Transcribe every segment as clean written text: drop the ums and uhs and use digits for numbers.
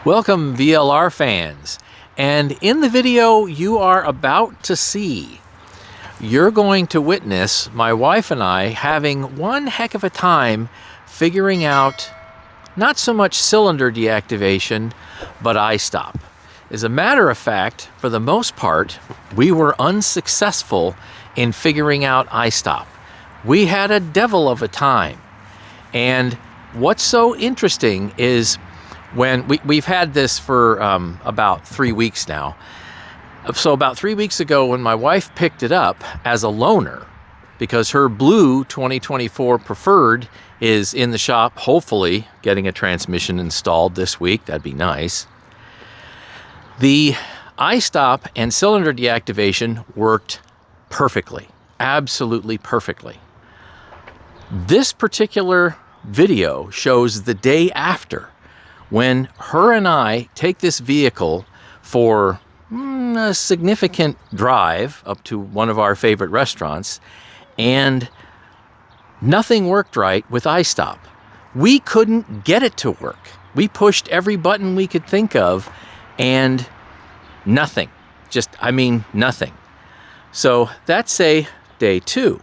Welcome VLR fans, and in the video you are about to see, you're going to witness my wife and I having one heck of a time figuring out not so much cylinder deactivation, but I-Stop. As a matter of fact, for the most part, we were unsuccessful in figuring out I-Stop. We had a devil of a time. And what's so interesting is when we've had this for about 3 weeks now. So about 3 weeks ago, when my wife picked it up as a loaner, because her blue 2024 Preferred is in the shop, hopefully getting a transmission installed this week, that'd be nice. The I-Stop and cylinder deactivation worked perfectly, absolutely perfectly. This particular video shows the day after, when her and I take this vehicle for a significant drive up to one of our favorite restaurants, and nothing worked right with I-Stop. We couldn't get it to work. We pushed every button we could think of, and nothing. Nothing. So that's day two.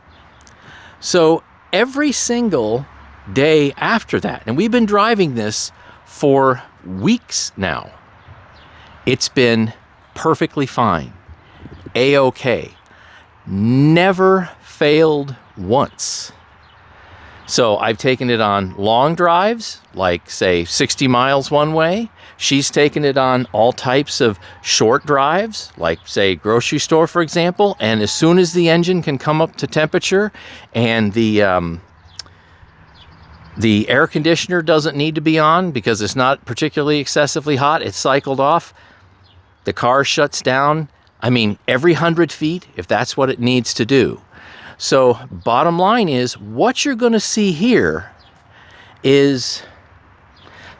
So every single day after that, and we've been driving this for weeks now, it's been perfectly fine, A-OK, never failed once. So I've taken it on long drives, like say 60 miles one way. She's taken it on all types of short drives, like say grocery store, for example. And as soon as the engine can come up to temperature and the air conditioner doesn't need to be on because it's not particularly excessively hot, it's cycled off, the car shuts down, every 100 feet, if that's what it needs to do. So bottom line is, what you're going to see here is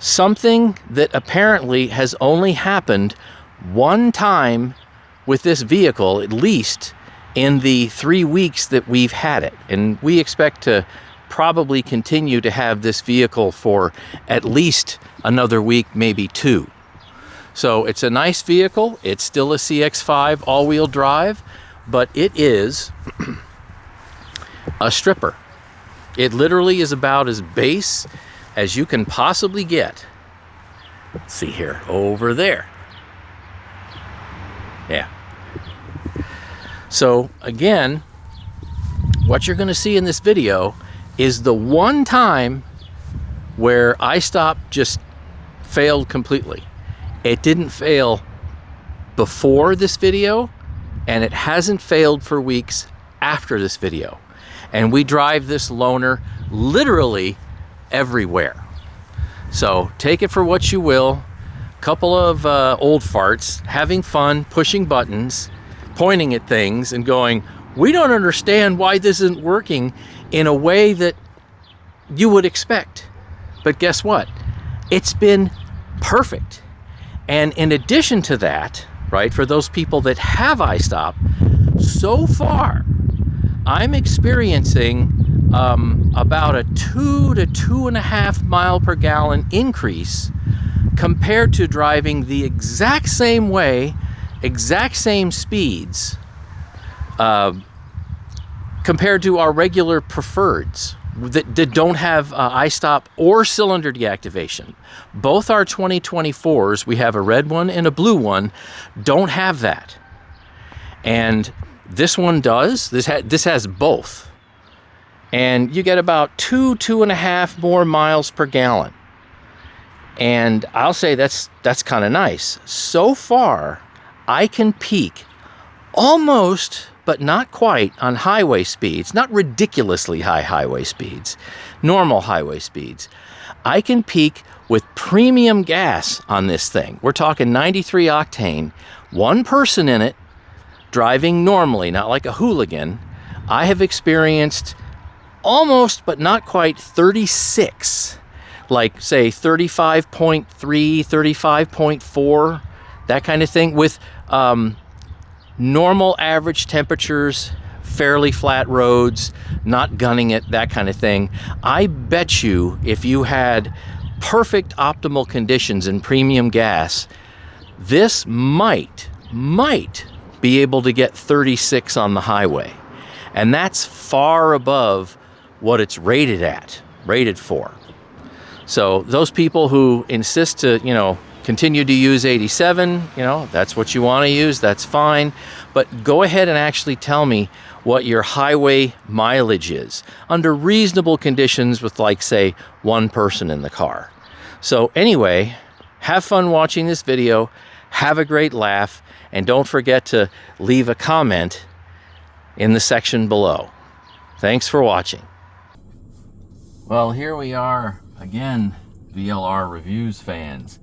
something that apparently has only happened one time with this vehicle, at least in the 3 weeks that we've had it. And we expect to probably continue to have this vehicle for at least another week, maybe two. So it's a nice vehicle. It's still a CX-5 all-wheel drive, but it is a stripper. It literally is about as base as you can possibly get. Let's see here, over there. Yeah. So again, what you're going to see in this video is the one time where I-Stop just failed completely. It didn't fail before this video, and it hasn't failed for weeks after this video. And we drive this loaner literally everywhere. So take it for what you will. Couple of old farts, having fun, pushing buttons, pointing at things and going, we don't understand why this isn't working in a way that you would expect. But guess what? It's been perfect. And in addition to that, right, for those people that have I-Stop, so far, I'm experiencing about a 2 to 2.5 mile per gallon increase compared to driving the exact same way, exact same speeds, compared to our regular Preferreds that don't have I-Stop or cylinder deactivation. Both our 2024s, we have a red one and a blue one, don't have that. And this one does. This has both. And you get about 2.5 more miles per gallon. And I'll say that's kind of nice. So far, I can peak almost, but not quite, on highway speeds, not ridiculously high highway speeds, normal highway speeds. I can peak with premium gas on this thing. We're talking 93 octane, one person in it, driving normally, not like a hooligan. I have experienced almost, but not quite, 36, like say 35.3, 35.4, that kind of thing, with normal average temperatures, fairly flat roads, not gunning it, that kind of thing. I bet you if you had perfect optimal conditions in premium gas, this might be able to get 36 on the highway. And that's far above what it's rated for. So those people who insist to, continue to use 87, that's what you want to use, that's fine. But go ahead and actually tell me what your highway mileage is under reasonable conditions with, like, say, one person in the car. So anyway, have fun watching this video, have a great laugh, and don't forget to leave a comment in the section below. Thanks for watching. Well, here we are again, VLR Reviews fans.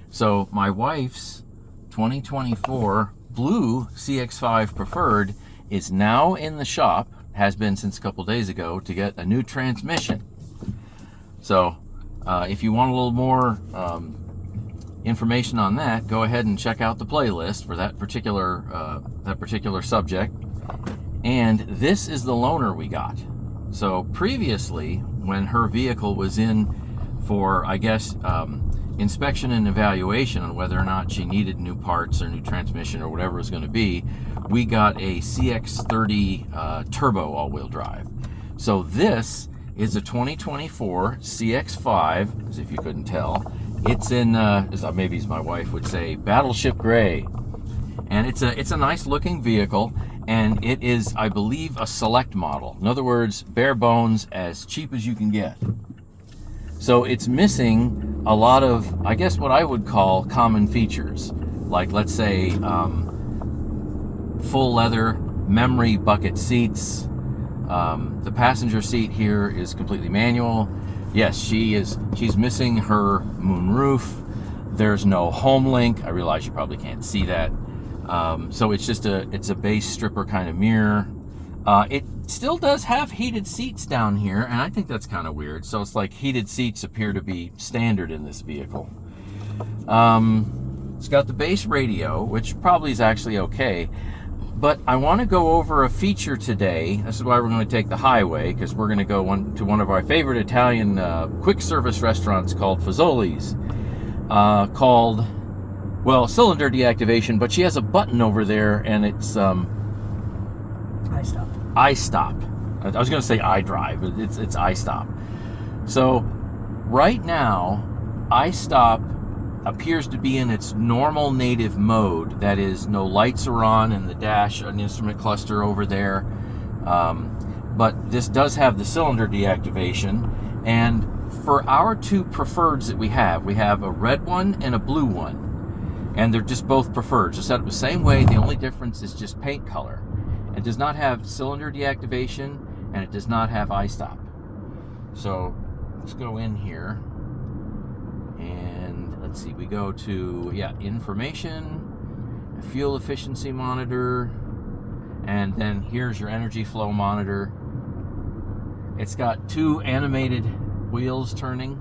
So my wife's 2024 blue CX-5 Preferred is now in the shop, has been since a couple days ago, to get a new transmission. So if you want a little more information on that, go ahead and check out the playlist for that particular subject. And this is the loaner we got. So previously, when her vehicle was in for, I guess, inspection and evaluation on whether or not she needed new parts or new transmission or whatever it was going to be, we got a CX-30 turbo all-wheel drive. So this is a 2024 CX-5, as if you couldn't tell. It's in, maybe as my wife would say, Battleship Gray. And it's a nice looking vehicle, and it is, I believe, a select model. In other words, bare bones, as cheap as you can get. So it's missing a lot of, I guess, what I would call common features. Like, let's say, full leather, memory bucket seats. The passenger seat here is completely manual. Yes, she's missing her moonroof. There's no home link. I realize you probably can't see that. So it's just it's a base stripper kind of mirror. It still does have heated seats down here, and I think that's kind of weird. So it's like heated seats appear to be standard in this vehicle. It's got the base radio, which probably is actually okay. But I want to go over a feature today. This is why we're going to take the highway, because we're going to go to one of our favorite Italian quick service restaurants called Fazoli's. Called, well, cylinder deactivation, but she has a button over there, and it's I-Stop. I-Stop. I was going to say iDrive, but it's I-Stop. So right now, I-Stop appears to be in its normal native mode. That is, no lights are on in the dash, an instrument cluster over there. But this does have the cylinder deactivation. And for our two preferreds that we have a red one and a blue one. And they're just both preferred. So set up the same way. The only difference is just paint color. It does not have cylinder deactivation, and it does not have I-Stop. So let's go in here, and let's see, we go to, information, fuel efficiency monitor, and then here's your energy flow monitor. It's got two animated wheels turning,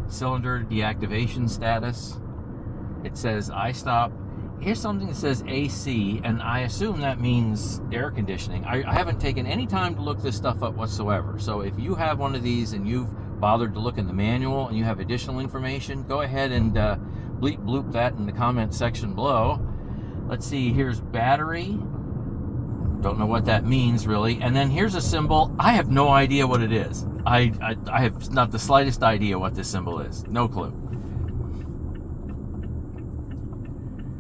cylinder deactivation status. It says I-Stop. Here's something that says AC, and I assume that means air conditioning. I haven't taken any time to look this stuff up whatsoever. So if you have one of these and you've bothered to look in the manual and you have additional information, go ahead and bleep bloop that in the comment section below. Let's see, here's battery. Don't know what that means really. And then here's a symbol. I have no idea what it is. I have not the slightest idea what this symbol is. No clue.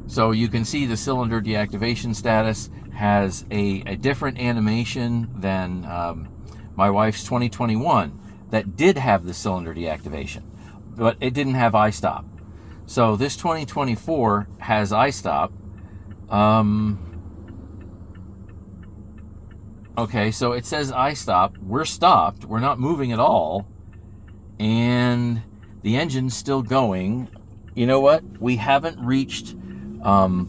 So you can see the cylinder deactivation status has a different animation than my wife's 2021 that did have the cylinder deactivation, but it didn't have I-Stop. So this 2024 has I-Stop. Okay, so it says I-Stop. We're stopped. We're not moving at all. And the engine's still going. You know what? We haven't reached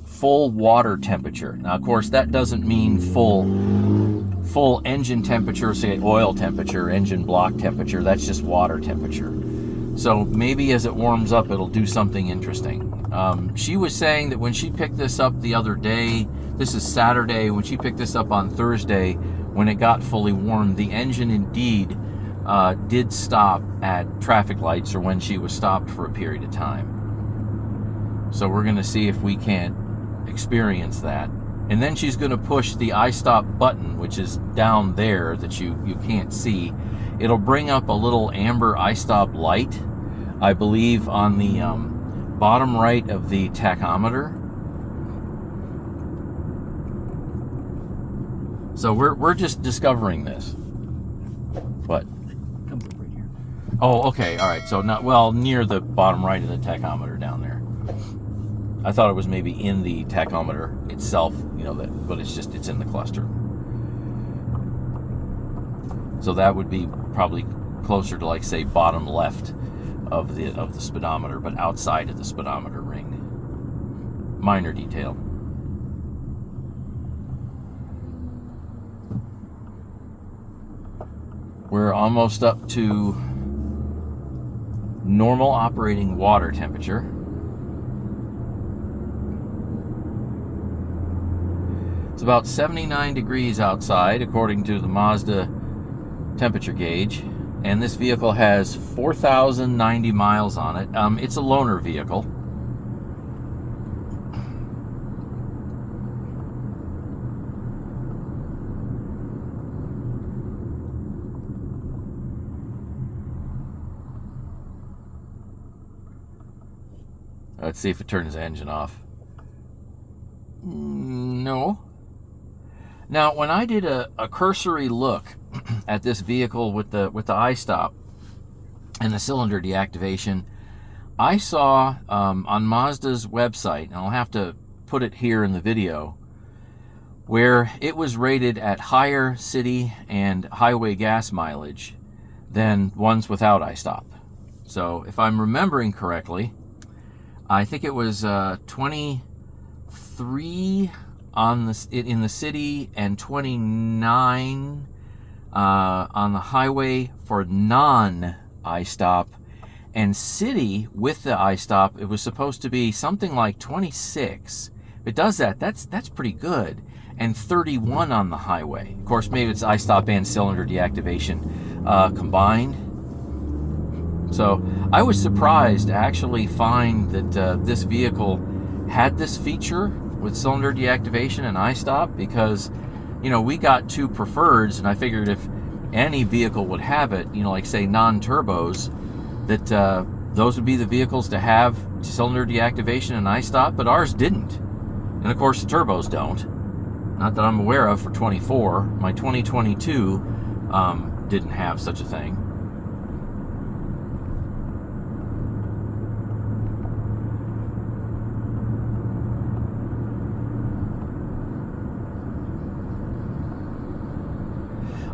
full water temperature. Now, of course, that doesn't mean full engine temperature, say oil temperature, engine block temperature. That's just water temperature. So maybe as it warms up, it'll do something interesting. She was saying that when she picked this up the other day, this is Saturday, when she picked this up on Thursday, when it got fully warm, the engine indeed did stop at traffic lights or when she was stopped for a period of time. So we're going to see if we can't experience that. And then she's going to push the I-Stop button, which is down there that you can't see. It'll bring up a little amber I-Stop light, I believe, on the bottom right of the tachometer. So we're just discovering this. What? Comes up right here. Oh, okay, all right. So not, well, near the bottom right of the tachometer down there. I thought it was maybe in the tachometer itself, you know, but it's in the cluster. So that would be probably closer to, like, say, bottom left of the speedometer, but outside of the speedometer ring. Minor detail. We're almost up to normal operating water temperature. It's about 79 degrees outside, according to the Mazda temperature gauge. And this vehicle has 4,090 miles on it. It's a loaner vehicle. Let's see if it turns the engine off. No. Now, when I did a cursory look at this vehicle with the I-Stop and the cylinder deactivation, I saw on Mazda's website, and I'll have to put it here in the video, where it was rated at higher city and highway gas mileage than ones without I-Stop. So if I'm remembering correctly, I think it was 23 in the city and 29 on the highway for non-I-Stop, and city with the I-Stop, it was supposed to be something like 26. If it does that, that's pretty good. And 31 on the highway. Of course, maybe it's I-Stop and cylinder deactivation combined. So I was surprised to actually find that this vehicle had this feature with cylinder deactivation and I-Stop, because, you know, we got two preferreds, and I figured if any vehicle would have it, you know, like say non-turbos, that those would be the vehicles to have cylinder deactivation and I-Stop, but ours didn't. And of course the turbos don't. Not that I'm aware of for 24. My 2022 didn't have such a thing.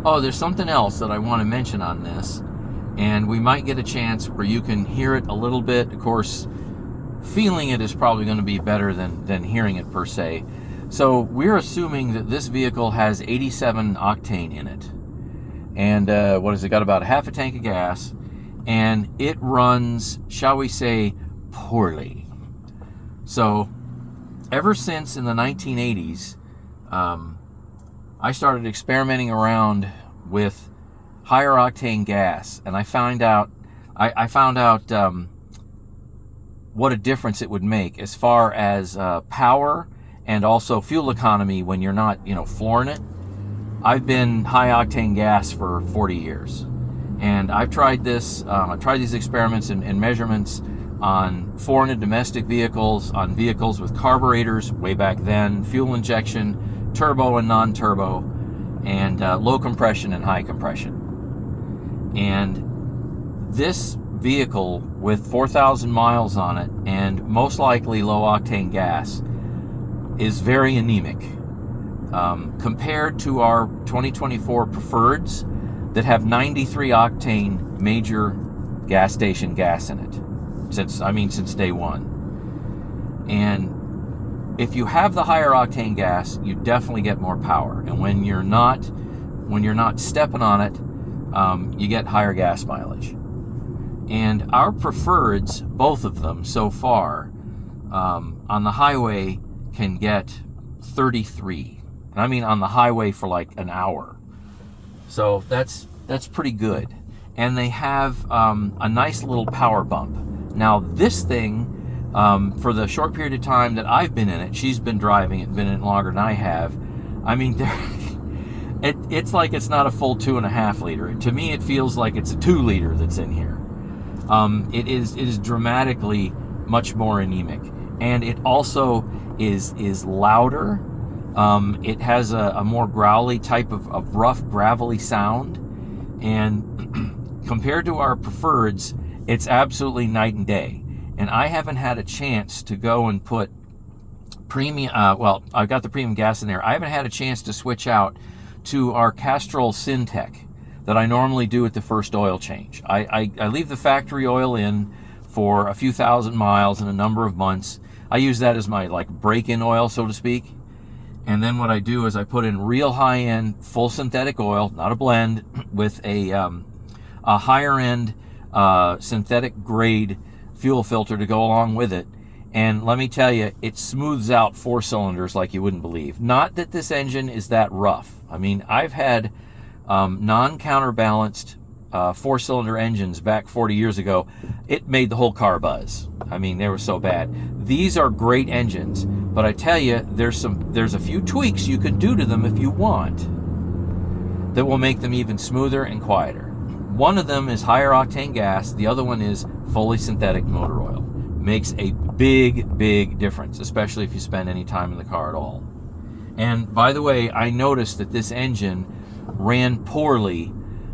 Oh, there's something else that I want to mention on this, and we might get a chance where you can hear it a little bit. Of course, feeling it is probably going to be better than hearing it per se. So we're assuming that this vehicle has 87 octane in it. And what has it got? About half a tank of gas. And it runs, shall we say, poorly. So ever since in the 1980s, I started experimenting around with higher octane gas, and I found out what a difference it would make as far as power and also fuel economy when you're not, you know, flooring it. I've been high octane gas for 40 years, and I've tried this. I've tried these experiments and measurements on foreign and domestic vehicles, on vehicles with carburetors way back then, fuel injection, turbo and non-turbo, and low compression and high compression. And this vehicle with 4,000 miles on it and most likely low octane gas is very anemic compared to our 2024 preferreds that have 93 octane major gas station gas in it since day one. And if you have the higher octane gas, you definitely get more power. And when you're not stepping on it, you get higher gas mileage. And our preferreds, both of them so far, on the highway can get 33. And I mean on the highway for like an hour. So that's pretty good. and they have a nice little power bump. Now this thing, for the short period of time that I've been in it, she's been driving it, been in it longer than I have. I mean, it's like it's not a full 2.5 liter. To me, it feels like it's a 2 liter that's in here. It is dramatically much more anemic, and it also is louder. It has a more growly type of rough, gravelly sound, and compared to our preferreds, it's absolutely night and day. And I haven't had a chance to go and put premium, well, I've got the premium gas in there. I haven't had a chance to switch out to our Castrol Syntec that I normally do at the first oil change. I leave the factory oil in for a few thousand miles in a number of months. I use that as my like break-in oil, so to speak. And then what I do is I put in real high-end full synthetic oil, not a blend, with a higher-end synthetic grade fuel filter to go along with it. And let me tell you, it smooths out 4 cylinders like you wouldn't believe. Not that this engine is that rough. I mean, I've had non-counterbalanced 4-cylinder engines back 40 years ago. It made the whole car buzz. I mean, they were so bad. These are great engines, but I tell you, there's a few tweaks you can do to them if you want that will make them even smoother and quieter. One of them is higher octane gas. The other one is fully synthetic motor oil. Makes a big difference, especially if you spend any time in the car at all. And by the way, I noticed that this engine ran poorly,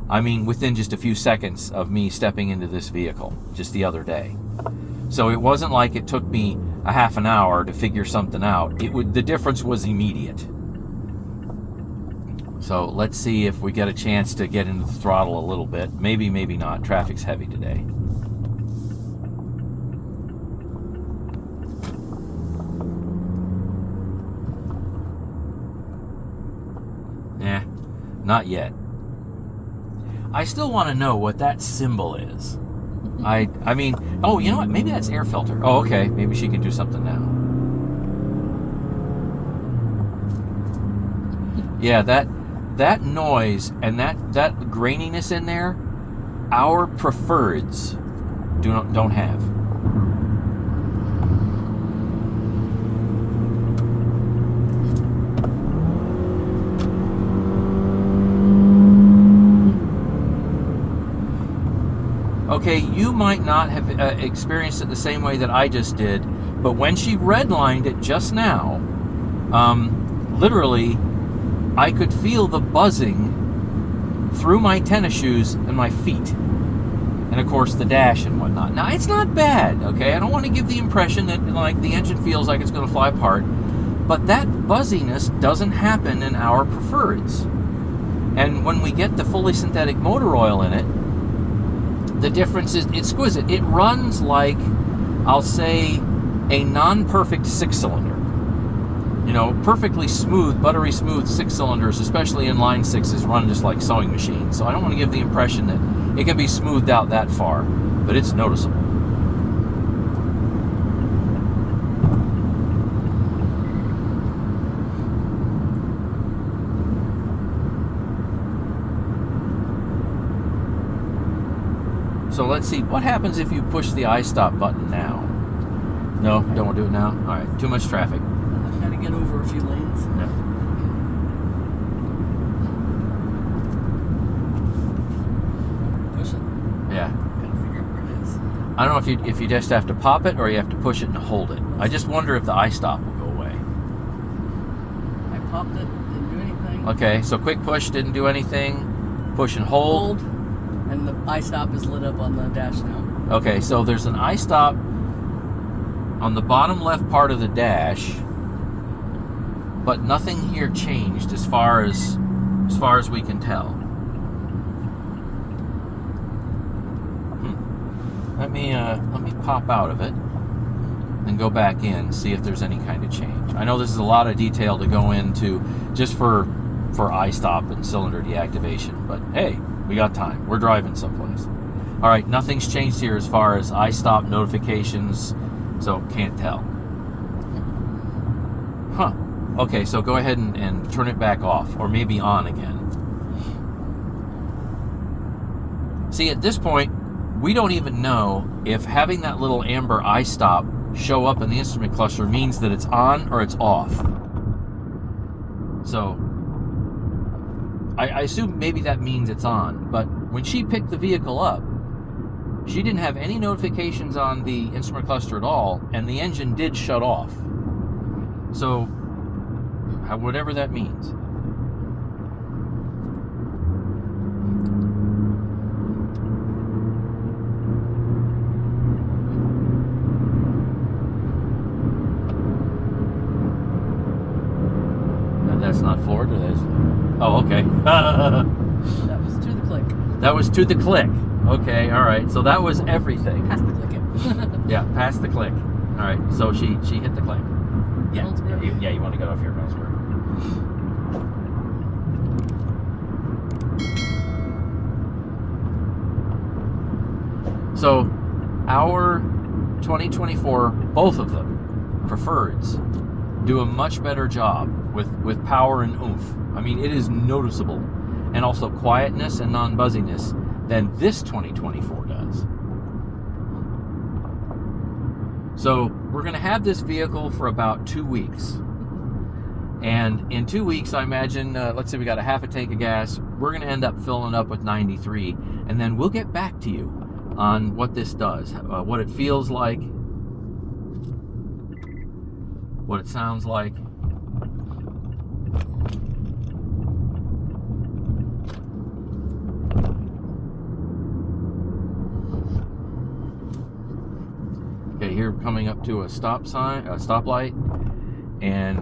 I mean, within just a few seconds of me stepping into this vehicle just the other day. So it wasn't like it took me a half an hour to figure something out. The difference was immediate. So let's see if we get a chance to get into the throttle a little bit. Maybe not. Traffic's heavy today. Nah, not yet. I still want to know what that symbol is. I mean, oh, you know what? Maybe that's air filter. Oh, okay. Maybe she can do something now. Yeah, that noise and that graininess in there, our preferreds don't have. Okay, you might not have experienced it the same way that I just did, but when she redlined it just now, literally, I could feel the buzzing through my tennis shoes and my feet. And of course, the dash and whatnot. Now, it's not bad, okay? I don't want to give the impression that like the engine feels like it's going to fly apart, but that buzziness doesn't happen in our preferreds. And when we get the fully synthetic motor oil in it, the difference is exquisite. It runs like, I'll say, a non-perfect 6-cylinder. You know, perfectly smooth, buttery smooth 6-cylinders, especially inline 6s, run just like sewing machines. So I don't want to give the impression that it can be smoothed out that far, but it's noticeable. So let's see, what happens if you push the I-Stop button now? No, don't want to do it now? All right, too much traffic. I've got to get over a few lanes. Yeah. Push it. Yeah. Gotta figure out where it is. I don't know if you just have to pop it or you have to push it and hold it. I just wonder if the I-Stop will go away. I popped it, didn't do anything. Okay, so quick push didn't do anything. Push and hold. And the I-Stop is lit up on the dash now. Okay, so there's an I-Stop on the bottom left part of the dash, but nothing here changed as far as we can tell. Let me pop out of it and go back in, see if there's any kind of change. I know this is a lot of detail to go into just for I-Stop and cylinder deactivation, but hey, we got time. We're driving someplace. All right, nothing's changed here as far as I-Stop notifications, so can't tell. Huh. Okay, so go ahead and turn it back off, or maybe on again. See, at this point, we don't even know if having that little amber I-Stop show up in the instrument cluster means that it's on or it's off. So I assume maybe that means it's on, but when she picked the vehicle up, she didn't have any notifications on the instrument cluster at all, and the engine did shut off. So, whatever that means. That's not floored, or that's... Oh, okay. That was to the click. That was to the click. Okay, all right. So that was everything. Past the clicking. Yeah, past the click. All right. So she hit the click. Yeah. Yeah. You want to get off here, Ellsberg. So our 2024, both of them, preferreds, do a much better job with power and oomph. I mean, it is noticeable, and also quietness and non-buzziness than this 2024 does. So we're going to have this vehicle for about 2 weeks. And in 2 weeks, I imagine, let's say we got a half a tank of gas, we're going to end up filling up with 93, and then we'll get back to you on what this does, what it feels like, what it sounds like. Okay, here coming up to a stop sign, a stoplight, and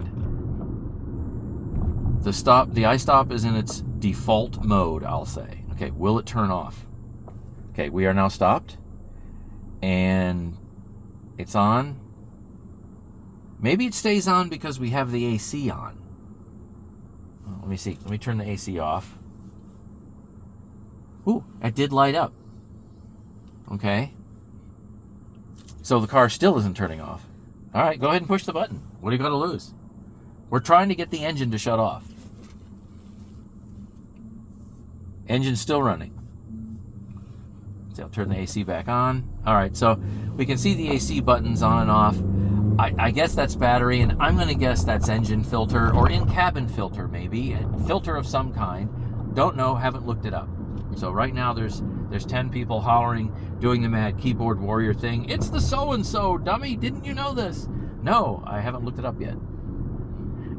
the I-Stop is in its default mode, I'll say. Okay, will it turn off? Okay, we are now stopped, and it's on. Maybe it stays on because we have the AC on. Oh, let me see. Let me turn the AC off. Ooh, it did light up. Okay. So the car still isn't turning off. All right, go ahead and push the button. What are you going to lose? We're trying to get the engine to shut off. Engine's still running. So I'll turn the AC back on. All right, so we can see the AC buttons on and off. I guess that's battery, and I'm going to guess that's engine filter or in-cabin filter, maybe. A filter of some kind. Don't know, haven't looked it up. So right now there's 10 people hollering, doing the mad keyboard warrior thing. It's the so-and-so, dummy. Didn't you know this? No, I haven't looked it up yet.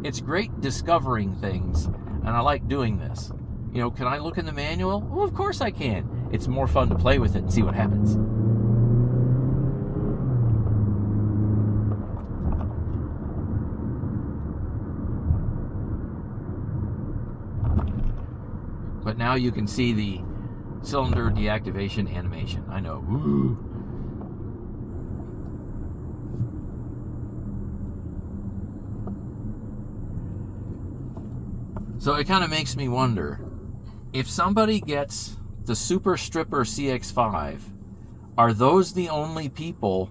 It's great discovering things, and I like doing this. You know, can I look in the manual? Well, of course I can. It's more fun to play with it and see what happens. But now you can see the cylinder deactivation animation. I know. Woo. So it kind of makes me wonder, if somebody gets the Super Stripper CX-5, are those the only people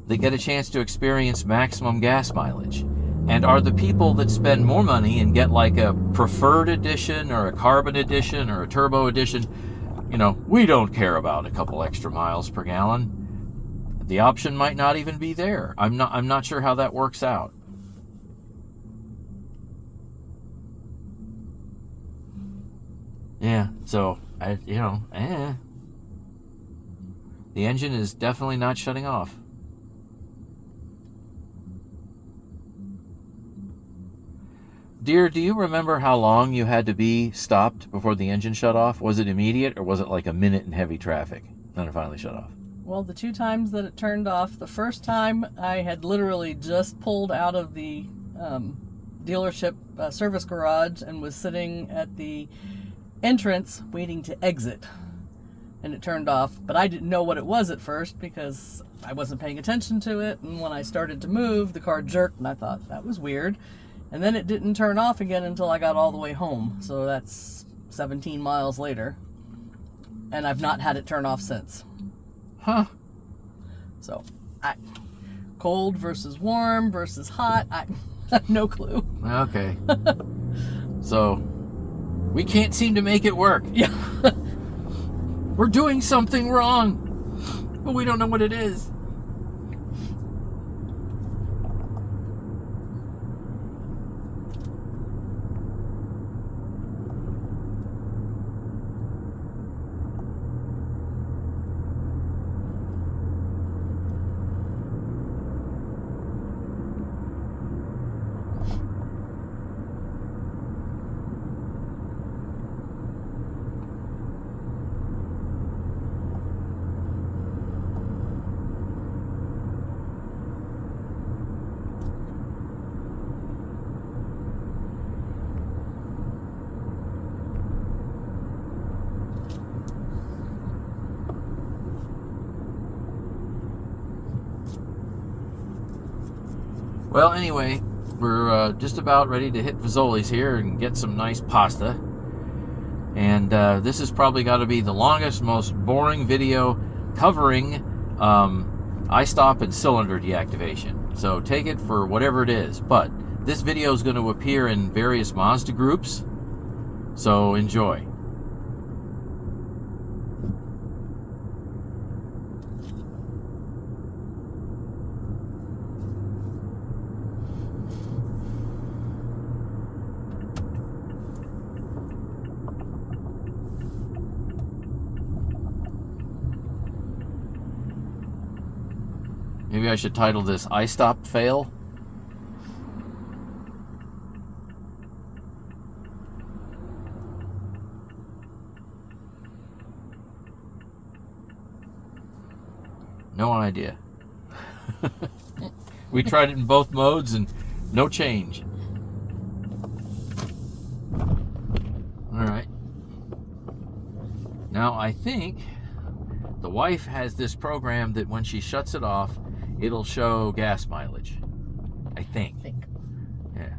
that get a chance to experience maximum gas mileage? And are the people that spend more money and get like a preferred edition or a carbon edition or a turbo edition, you know, we don't care about a couple extra miles per gallon. The option might not even be there. I'm not sure how that works out. Yeah, so the engine is definitely not shutting off. Dear, do you remember how long you had to be stopped before the engine shut off? Was it immediate, or was it like a minute in heavy traffic? Then it finally shut off. Well, the 2 times that it turned off, the first time I had literally just pulled out of the dealership service garage and was sitting at the entrance waiting to exit. And it turned off, but I didn't know what it was at first because I wasn't paying attention to it. And when I started to move, the car jerked, and I thought that was weird. And then it didn't turn off again until I got all the way home. So that's 17 miles later. And I've not had it turn off since. Huh. So, cold versus warm versus hot, I have no clue. Okay. So, we can't seem to make it work. Yeah. We're doing something wrong, but we don't know what it is. Well, anyway, we're just about ready to hit Fazoli's here and get some nice pasta. And this has probably got to be the longest, most boring video covering I-Stop and cylinder deactivation. So take it for whatever it is. But this video is going to appear in various Mazda groups, so enjoy. Maybe I should title this I-Stop Fail. No idea. We tried it in both modes and no change. Alright. Now I think the wife has this program that when she shuts it off, it'll show gas mileage. I think. Yeah.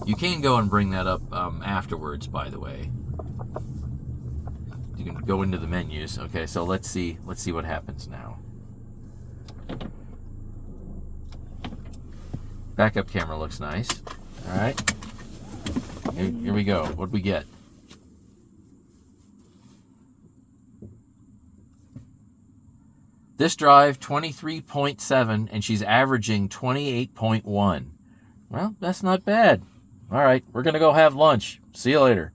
You can go and bring that up afterwards, by the way. You can go into the menus. Okay, so let's see what happens now. Backup camera looks nice. All right. Here we go. What'd we get? This drive, 23.7, and she's averaging 28.1. Well, that's not bad. All right, we're going to go have lunch. See you later.